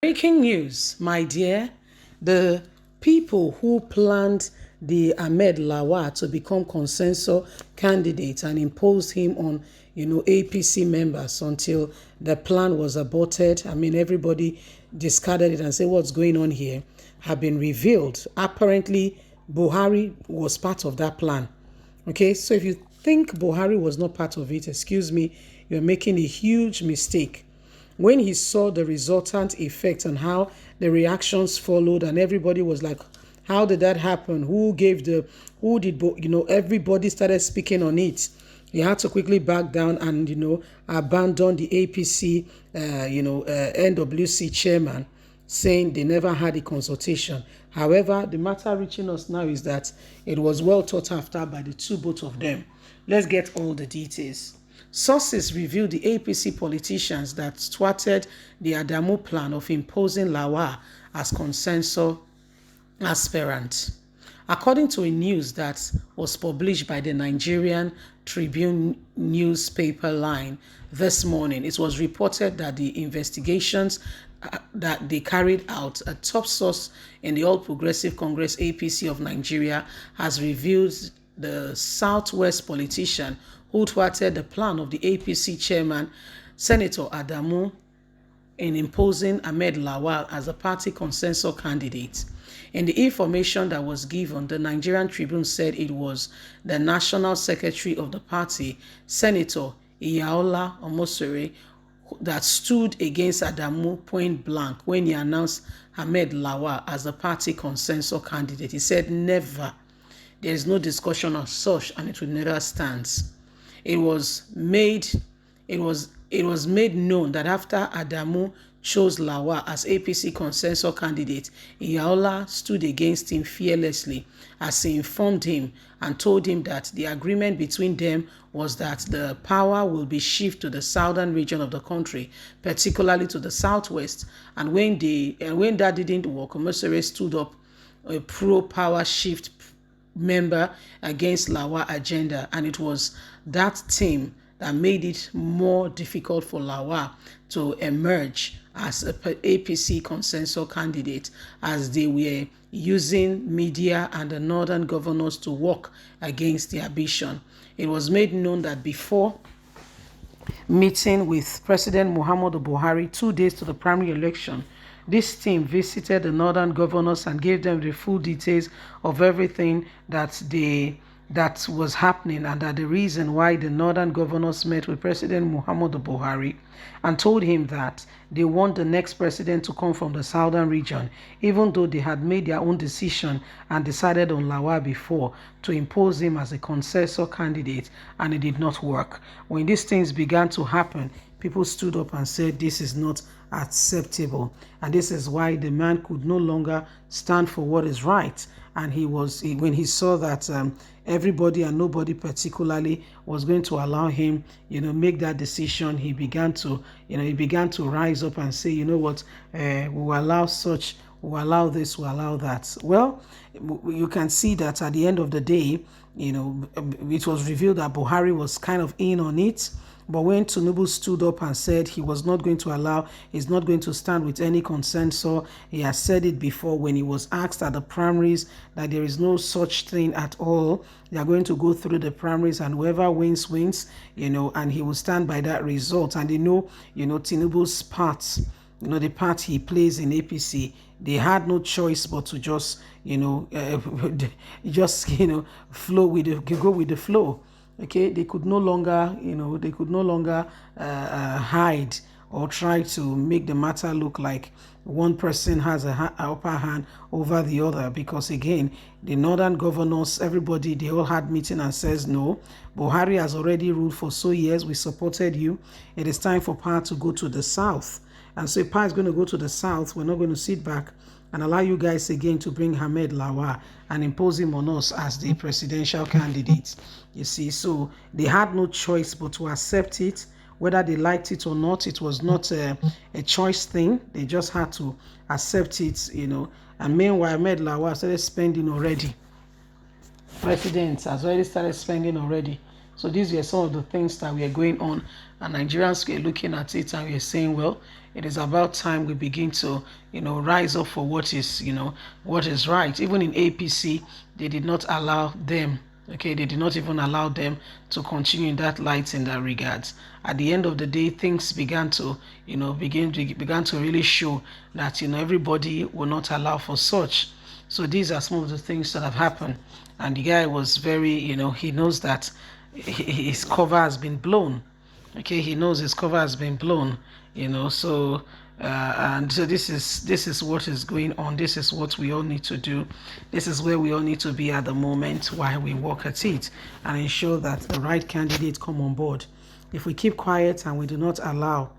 Breaking news, my dear. The people who planned the Ahmed Lawan to become consensus candidate and imposed him on, APC members until the plan was aborted. I mean, everybody discarded it and said, what's going on here? Have been revealed. Apparently, Buhari was part of that plan. Okay, so if you think Buhari was not part of it, excuse me, you're making a huge mistake. When he saw the resultant effect and how the reactions followed, and everybody was like, how did that happen? Everybody started speaking on it. He had to quickly back down and, abandon the APC, NWC chairman, saying they never had a consultation. However, the matter reaching us now is that it was well thought after by both of them. Let's get all the details. Sources revealed the APC politicians that thwarted the Adamu plan of imposing Lawan as consensus aspirant. According to a news that was published by the Nigerian Tribune newspaper line this morning, it was reported that the investigations that they carried out, a top source in the All Progressive Congress APC of Nigeria has revealed the Southwest politician who thwarted the plan of the APC chairman, Senator Adamu, in imposing Ahmed Lawan as a party consensus candidate. In the information that was given, the Nigerian Tribune said it was the National Secretary of the party, Senator Iyaola Omosere, that stood against Adamu point blank when he announced Ahmed Lawan as the party consensus candidate. He said, never. There is no discussion of such, and it will never stand. It was made known that after Adamu chose Lawan as APC consensus candidate, Iyaola stood against him fearlessly as he informed him and told him that the agreement between them was that the power will be shifted to the southern region of the country, particularly to the southwest. And when that didn't work, Omosere stood up a pro-power shift member against Lawan agenda, and it was that team that made it more difficult for Lawan to emerge as a APC consensus candidate, as they were using media and the northern governors to work against their ambition. It was made known that before meeting with President Muhammadu Buhari 2 days to the primary election, this team visited the northern governors and gave them the full details of everything that was happening, and that the reason why the northern governors met with President Muhammadu Buhari and told him that they want the next president to come from the southern region, even though they had made their own decision and decided on Lawan before to impose him as a consensus candidate, and it did not work. When these things began to happen, people stood up and said this is not acceptable, and this is why the man could no longer stand for what is right. And when he saw that everybody and nobody particularly was going to allow him, make that decision, he began to rise up and say, what, we will allow such, we will allow this, we will allow that. Well, you can see that at the end of the day, it was revealed that Buhari was kind of in on it. But when Tinubu stood up and said he was not going to allow, he's not going to stand with any consensus, he has said it before when he was asked at the primaries that there is no such thing at all. They are going to go through the primaries and whoever wins, wins, and he will stand by that result. And Tinubu's part, the part he plays in APC, they had no choice but to just, flow with go with the flow. Okay, they could no longer, hide or try to make the matter look like one person has an upper hand over the other, because again, the northern governors, everybody, they all had meeting and says, no, Buhari has already ruled for so years, we supported you, it is time for power to go to the south. And so if power is going to go to the south, we're not going to sit back and allow you guys again to bring Ahmed Lawan and impose him on us as the presidential candidate. You see, so they had no choice but to accept it, whether they liked it or not. It was not a choice thing. They just had to accept it, And meanwhile, Ahmed Lawan started spending already. President has already started spending already. So these were some of the things that were going on, and Nigerians were looking at it and we were saying, well, it is about time we begin to, rise up for what is, what is right. Even in APC, they did not allow them. Okay, they did not even allow them to continue in that light in that regards. At the end of the day, things began to, began to really show that, everybody will not allow for such. So these are some of the things that have happened. And the guy was very, he knows that his cover has been blown. Okay, he knows his cover has been blown. So and so this is what is going on. This is what we all need to do. This is where we all need to be at the moment while we work at it and ensure that the right candidates come on board. If we keep quiet and we do not allow,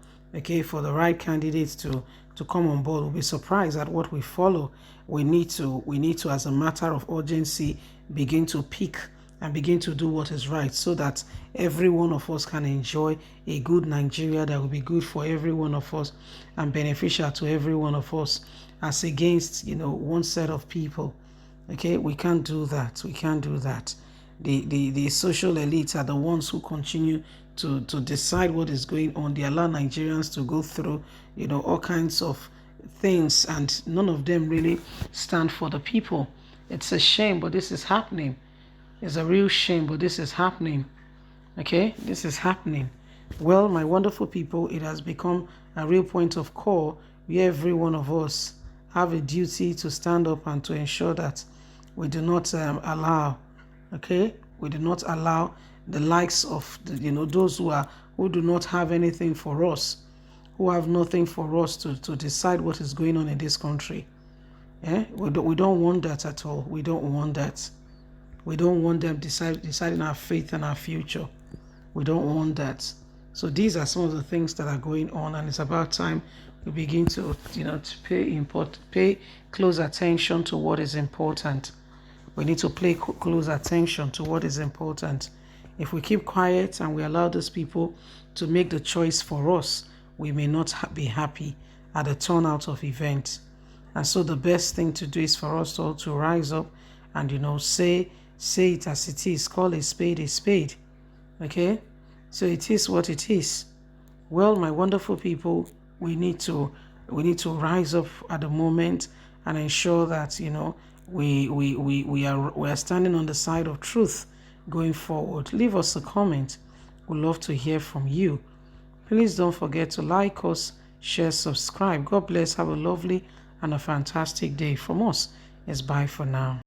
for the right candidates to come on board, we'll be surprised at what we follow. We need to, as a matter of urgency, begin to pick and begin to do what is right so that every one of us can enjoy a good Nigeria that will be good for every one of us and beneficial to every one of us, as against, one set of people. Okay, we can't do that. We can't do that. The social elites are the ones who continue to decide what is going on. They allow Nigerians to go through, all kinds of things, and none of them really stand for the people. It's a shame, but this is happening. It's a real shame, but this is happening. Okay, this is happening. Well, my wonderful people, it has become a real point of call where every one of us have a duty to stand up and to ensure that we do not allow, we do not allow the likes of those who do not have anything for us, who have nothing for us to decide what is going on in this country. We don't want that at all. We don't want that. We don't want them deciding our fate and our future. We don't want that. So these are some of the things that are going on, and it's about time we begin to, to pay close attention to what is important. We need to pay close attention to what is important. If we keep quiet and we allow those people to make the choice for us, we may not be happy at the turnout of events. And so the best thing to do is for us all to rise up and, say it as it is. Call a spade a spade. Okay? So it is what it is. Well, my wonderful people, we need to rise up at the moment and ensure that, we are standing on the side of truth going forward. Leave us a comment. We'd love to hear from you. Please don't forget to like us, share, subscribe. God bless. Have a lovely and a fantastic day. From us, it's bye for now.